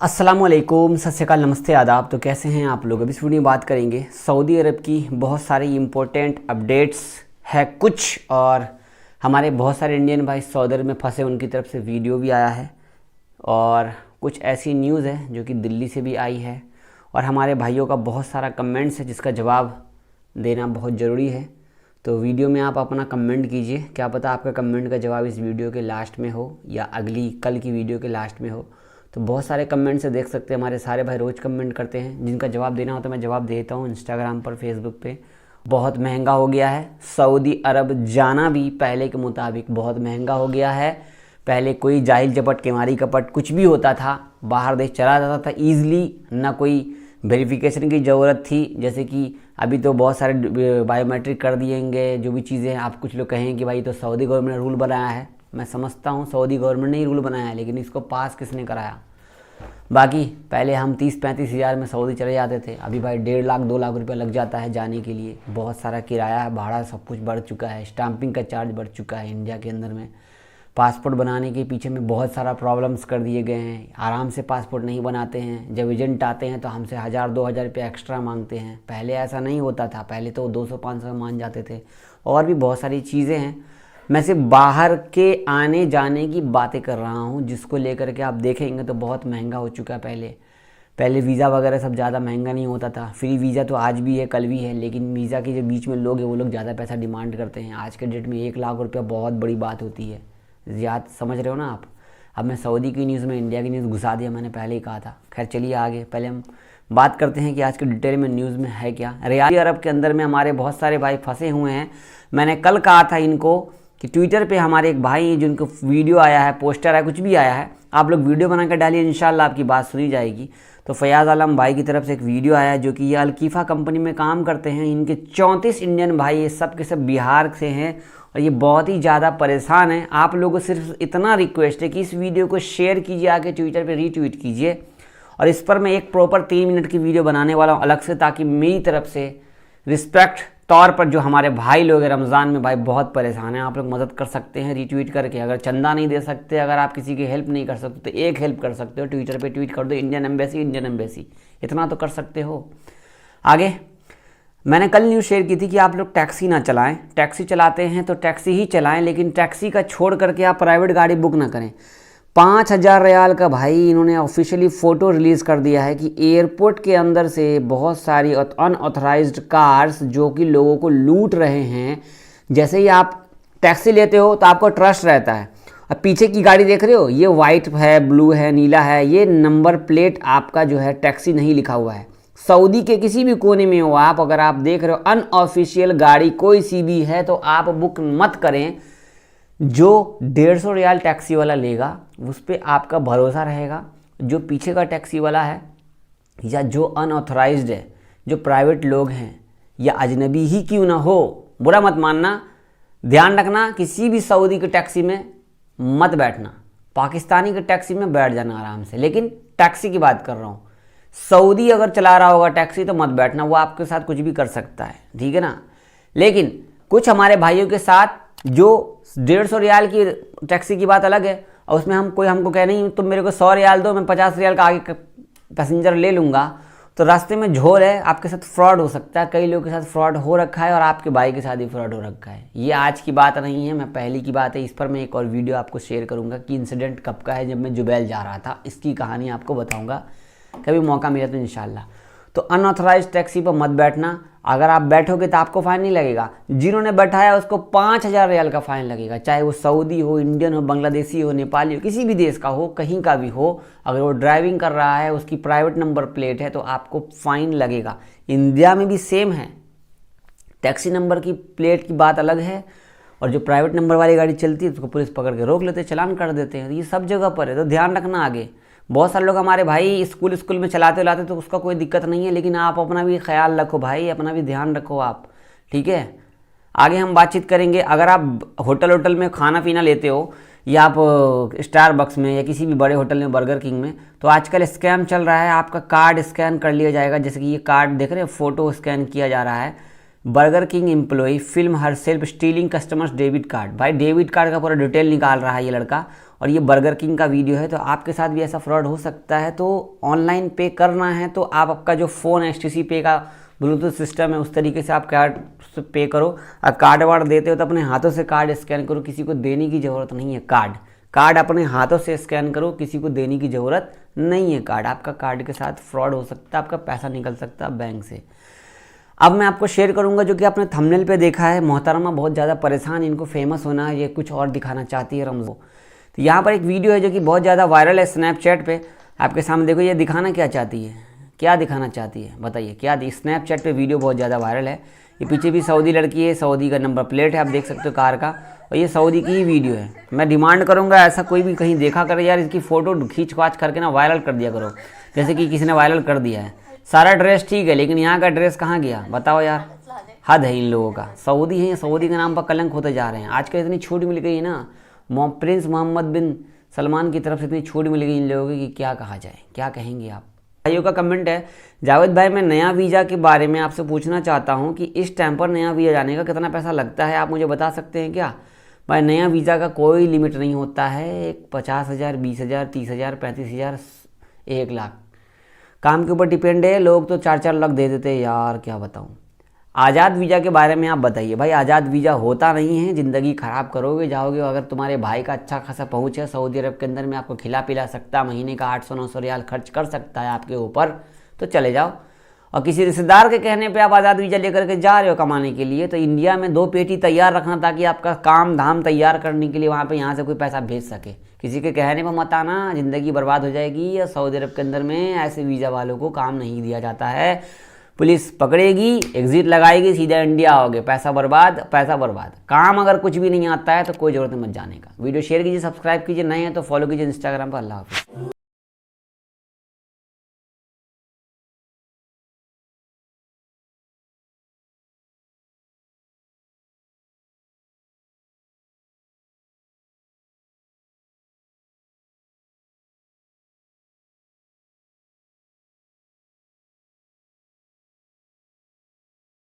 अस्सलामुअलैकुम, सत श्री अकाल, नमस्ते, आदाब। तो कैसे हैं आप लोग। अभी इस वीडियो में बात करेंगे सऊदी अरब की बहुत सारी इम्पोर्टेंट अपडेट्स है कुछ, और हमारे बहुत सारे इंडियन भाई सऊदी अरब में फंसे, उनकी तरफ से वीडियो भी आया है, और कुछ ऐसी न्यूज़ है जो कि दिल्ली से भी आई है, और हमारे भाइयों का बहुत सारा कमेंट्स है जिसका जवाब देना बहुत ज़रूरी है। तो वीडियो में आप अपना कमेंट कीजिए, क्या पता आपका कमेंट का जवाब इस वीडियो के लास्ट में हो या अगली कल की वीडियो के लास्ट में हो। तो बहुत सारे कमेंट से देख सकते हैं, हमारे सारे भाई रोज़ कमेंट करते हैं, जिनका जवाब देना हो तो मैं जवाब देता हूँ इंस्टाग्राम पर, फेसबुक पे। बहुत महंगा हो गया है सऊदी अरब जाना, भी पहले के मुताबिक बहुत महंगा हो गया है। पहले कोई जाहिल झपट केमारी कपट कुछ भी होता था, बाहर देश चला जाता था ईज़िली, ना कोई वेरिफिकेशन की ज़रूरत थी। जैसे कि अभी तो बहुत सारे बायोमेट्रिक कर दिएंगे, जो भी चीज़ें आप कुछ लोग कहें कि भाई तो सऊदी गवर्नमेंट ने रूल बनाया है। मैं समझता हूँ सऊदी गवर्नमेंट ने ही रूल बनाया है, लेकिन इसको पास किसने कराया। बाकी पहले हम 30-35 हज़ार में सऊदी चले जाते थे, अभी भाई 1.5 लाख 2 लाख रुपये लग जाता है जाने के लिए। बहुत सारा किराया भाड़ा सब कुछ बढ़ चुका है, स्टाम्पिंग का चार्ज बढ़ चुका है इंडिया के अंदर में। पासपोर्ट बनाने के पीछे में बहुत सारा प्रॉब्लम्स कर दिए गए हैं, आराम से पासपोर्ट नहीं बनाते हैं। जब एजेंट आते हैं तो हमसे 1000-2000 रुपये एक्स्ट्रा मांगते हैं। पहले ऐसा नहीं होता था, पहले तो 200-500 मान जाते थे। और भी बहुत सारी चीज़ें हैं। मैं सिर्फ बाहर के आने जाने की बातें कर रहा हूँ, जिसको लेकर के आप देखेंगे तो बहुत महंगा हो चुका है। पहले वीज़ा वगैरह सब ज़्यादा महंगा नहीं होता था। फ्री वीज़ा तो आज भी है, कल भी है, लेकिन वीज़ा के जो बीच में लोग हैं वो लोग ज़्यादा पैसा डिमांड करते हैं। आज के डेट में 1 लाख रुपया बहुत बड़ी बात होती है, ज़्यादा समझ रहे हो ना आप। अब मैं सऊदी की न्यूज़ में इंडिया की न्यूज़ घुसा दिया, मैंने पहले ही कहा था। खैर चलिए आगे, पहले हम बात करते हैं कि आज के डिटेल में न्यूज़ में है क्या। रियाद अरब के अंदर में हमारे बहुत सारे भाई फंसे हुए हैं। मैंने कल कहा था इनको कि ट्विटर पे हमारे एक भाई हैं जिनको वीडियो आया है, पोस्टर है, कुछ भी आया है, आप लोग वीडियो बना कर डालिए, इंशाल्लाह आपकी बात सुनी जाएगी। तो फयाज़ आलम भाई की तरफ से एक वीडियो आया है, जो कि ये अलकीफ़ा कंपनी में काम करते हैं। इनके 34 इंडियन भाई, ये सब के सब बिहार से हैं, और ये बहुत ही ज़्यादा परेशान हैं। आप लोगों को सिर्फ इतना रिक्वेस्ट है कि इस वीडियो को शेयर कीजिए, आके ट्विटर पर रीट्वीट कीजिए, और इस पर मैं एक प्रॉपर 3 मिनट की वीडियो बनाने वाला हूँ अलग से, ताकि मेरी तरफ से रिस्पेक्ट तौर पर जो हमारे भाई लोग हैं रमज़ान में भाई बहुत परेशान हैं, आप लोग मदद कर सकते हैं रीट्वीट करके। अगर चंदा नहीं दे सकते, अगर आप किसी की हेल्प नहीं कर सकते, तो एक हेल्प कर सकते हो, ट्विटर पे ट्वीट कर दो इंडियन एम्बेसी इंडियन एम्बेसी, इतना तो कर सकते हो। आगे मैंने कल न्यूज़ शेयर की थी कि आप लोग टैक्सी ना चलाएं। टैक्सी चलाते हैं तो टैक्सी ही चलाएं, लेकिन टैक्सी का छोड़ करके आप प्राइवेट गाड़ी बुक ना करें। 5000 रियाल का भाई इन्होंने ऑफिशियली फ़ोटो रिलीज़ कर दिया है कि एयरपोर्ट के अंदर से बहुत सारी अनऑथराइज्ड कार्स जो कि लोगों को लूट रहे हैं। जैसे ही आप टैक्सी लेते हो तो आपको ट्रस्ट रहता है। अब पीछे की गाड़ी देख रहे हो, ये वाइट है, ब्लू है, नीला है, ये नंबर प्लेट आपका जो है टैक्सी नहीं लिखा हुआ है। सऊदी के किसी भी कोने में हो आप, अगर आप देख रहे हो अनऑफिशियल गाड़ी कोई सी भी है, तो आप बुक मत करें। जो 150 रियाल टैक्सी वाला लेगा उस पर आपका भरोसा रहेगा। जो पीछे का टैक्सी वाला है या जो अनऑथराइज्ड है, जो प्राइवेट लोग हैं या अजनबी ही क्यों ना हो, बुरा मत मानना, ध्यान रखना, किसी भी सऊदी के टैक्सी में मत बैठना। पाकिस्तानी के टैक्सी में बैठ जाना आराम से, लेकिन टैक्सी की बात कर रहा हूँ। सऊदी अगर चला रहा होगा टैक्सी तो मत बैठना, वो आपके साथ कुछ भी कर सकता है, ठीक है ना। लेकिन कुछ हमारे भाइयों के साथ जो 150 रियाल की टैक्सी की बात अलग है, और उसमें हमको कहे नहीं तुम मेरे को 100 रियाल दो, मैं 50 रियाल का आगे पैसेंजर ले लूँगा, तो रास्ते में झोल है, आपके साथ फ्रॉड हो सकता है। कई लोगों के साथ फ्रॉड हो रखा है, और आपके भाई के साथ भी फ्रॉड हो रखा है। ये आज की बात नहीं है, मैं पहले की बात है। इस पर मैं एक और वीडियो आपको शेयर करूँगा कि इंसिडेंट कब का है, जब मैं जुबैल जा रहा था, इसकी कहानी आपको बताऊँगा कभी मौका मिला तो इंशाल्लाह। तो अनऑथराइज्ड टैक्सी पर मत बैठना। अगर आप बैठोगे तो आपको फ़ाइन नहीं लगेगा, जिन्होंने बैठाया उसको 5000 रियाल का फ़ाइन लगेगा। चाहे वो सऊदी हो, इंडियन हो, बांग्लादेशी हो, नेपाली हो, किसी भी देश का हो, कहीं का भी हो, अगर वो ड्राइविंग कर रहा है, उसकी प्राइवेट नंबर प्लेट है, तो आपको फ़ाइन लगेगा। इंडिया में भी सेम है, टैक्सी नंबर की प्लेट की बात अलग है, और जो प्राइवेट नंबर वाली गाड़ी चलती है उसको पुलिस पकड़ के रोक लेते हैं, चालान कर देते हैं। ये सब जगह पर है, तो ध्यान रखना। आगे बहुत सारे लोग हमारे भाई स्कूल में चलाते तो उसका कोई दिक्कत नहीं है, लेकिन आप अपना भी ख्याल रखो भाई, अपना भी ध्यान रखो आप, ठीक है। आगे हम बातचीत करेंगे। अगर आप होटल में खाना पीना लेते हो, या आप स्टारबक्स में या किसी भी बड़े होटल में, बर्गर किंग में, तो आजकल स्कैम चल रहा है। आपका कार्ड स्कैन कर लिया जाएगा। जैसे कि ये कार्ड देख रहे हैं, फ़ोटो स्कैन किया जा रहा है। Burger King employee film herself stealing customers debit card. भाई डेबिट कार्ड का पूरा डिटेल निकाल रहा है ये लड़का, और ये बर्गर किंग का वीडियो है, तो आपके साथ भी ऐसा फ्रॉड हो सकता है। तो ऑनलाइन पे करना है तो आप आपका जो फ़ोन एचटीसी पे का ब्लूटूथ सिस्टम है उस तरीके से आप कार्ड से पे करो। और कार्ड वार्ड देते हो तो अपने हाथों से कार्ड स्कैन करो, किसी को देने की ज़रूरत नहीं है। कार्ड अपने हाथों से स्कैन करो, किसी को देने की ज़रूरत नहीं है। आपका कार्ड के साथ फ्रॉड हो सकता है, आपका पैसा निकल सकता है बैंक से। अब मैं आपको शेयर करूंगा जो कि आपने थंबनेल पे देखा है, मोहतरमा बहुत ज़्यादा परेशान, इनको फेमस होना है, ये कुछ और दिखाना चाहती है रमज़ो। तो यहाँ पर एक वीडियो है जो कि बहुत ज़्यादा वायरल है स्नैपचैट पे, आपके सामने देखो। ये दिखाना क्या चाहती है, क्या दिखाना चाहती है बताइए, क्या स्नैपचैट पे वीडियो बहुत ज़्यादा वायरल है। ये पीछे भी सऊदी लड़की है, सऊदी का नंबर प्लेट है, आप देख सकते हो कार का, और ये सऊदी की ही वीडियो है। मैं डिमांड करूँगा ऐसा कोई भी कहीं देखा करे यार, इसकी फ़ोटो खींच खाच करके ना वायरल कर दिया करो, जैसे कि किसी ने वायरल कर दिया है। सारा ड्रेस ठीक है लेकिन यहाँ का ड्रेस कहाँ गया बताओ यार, हद है इन लोगों का। सऊदी है, सऊदी के नाम पर कलंक होते जा रहे हैं। आजकल इतनी छूट मिल गई है ना, प्रिंस मोहम्मद बिन सलमान की तरफ से इतनी छूट मिल गई इन लोगों की कि क्या कहा जाए, क्या कहेंगे आप। भाइयों का कमेंट है, जावेद भाई मैं नया वीज़ा के बारे में आपसे पूछना चाहता हूँ कि इस टाइम पर नया वीज़ा जाने का कितना पैसा लगता है, आप मुझे बता सकते हैं क्या। भाई नया वीज़ा का कोई लिमिट नहीं होता है, 50,000, 20,000, 30,000, 35,000, 1,00,000 काम के ऊपर डिपेंड है। लोग तो 4-4 लाख दे देते हैं यार, क्या बताऊँ। आज़ाद वीज़ा के बारे में आप बताइए। भाई आज़ाद वीज़ा होता नहीं है, ज़िंदगी ख़राब करोगे जाओगे। अगर तुम्हारे भाई का अच्छा खासा पहुँच है सऊदी अरब के अंदर में, आपको खिला पिला सकता, महीने का 800-900 रियाल खर्च कर सकता है आपके ऊपर, तो चले जाओ। और किसी रिश्तेदार के कहने पे आप आज़ाद वीज़ा लेकर के जा रहे हो कमाने के लिए, तो इंडिया में 2 पेटी तैयार रखना ताकि आपका काम धाम तैयार करने के लिए वहाँ पे यहाँ से कोई पैसा भेज सके। किसी के कहने पर मत आना, ज़िंदगी बर्बाद हो जाएगी। या सऊदी अरब के अंदर में ऐसे वीज़ा वालों को काम नहीं दिया जाता है, पुलिस पकड़ेगी, एग्जिट लगाएगी, सीधा इंडिया आओगे, पैसा बर्बाद, पैसा बर्बाद। काम अगर कुछ भी नहीं आता है तो कोई ज़रूरत नहीं मत जाने का। वीडियो शेयर कीजिए, सब्सक्राइब कीजिए, नए हैं तो फॉलो कीजिए इंस्टाग्राम पर। अल्लाह हाफ़िज़।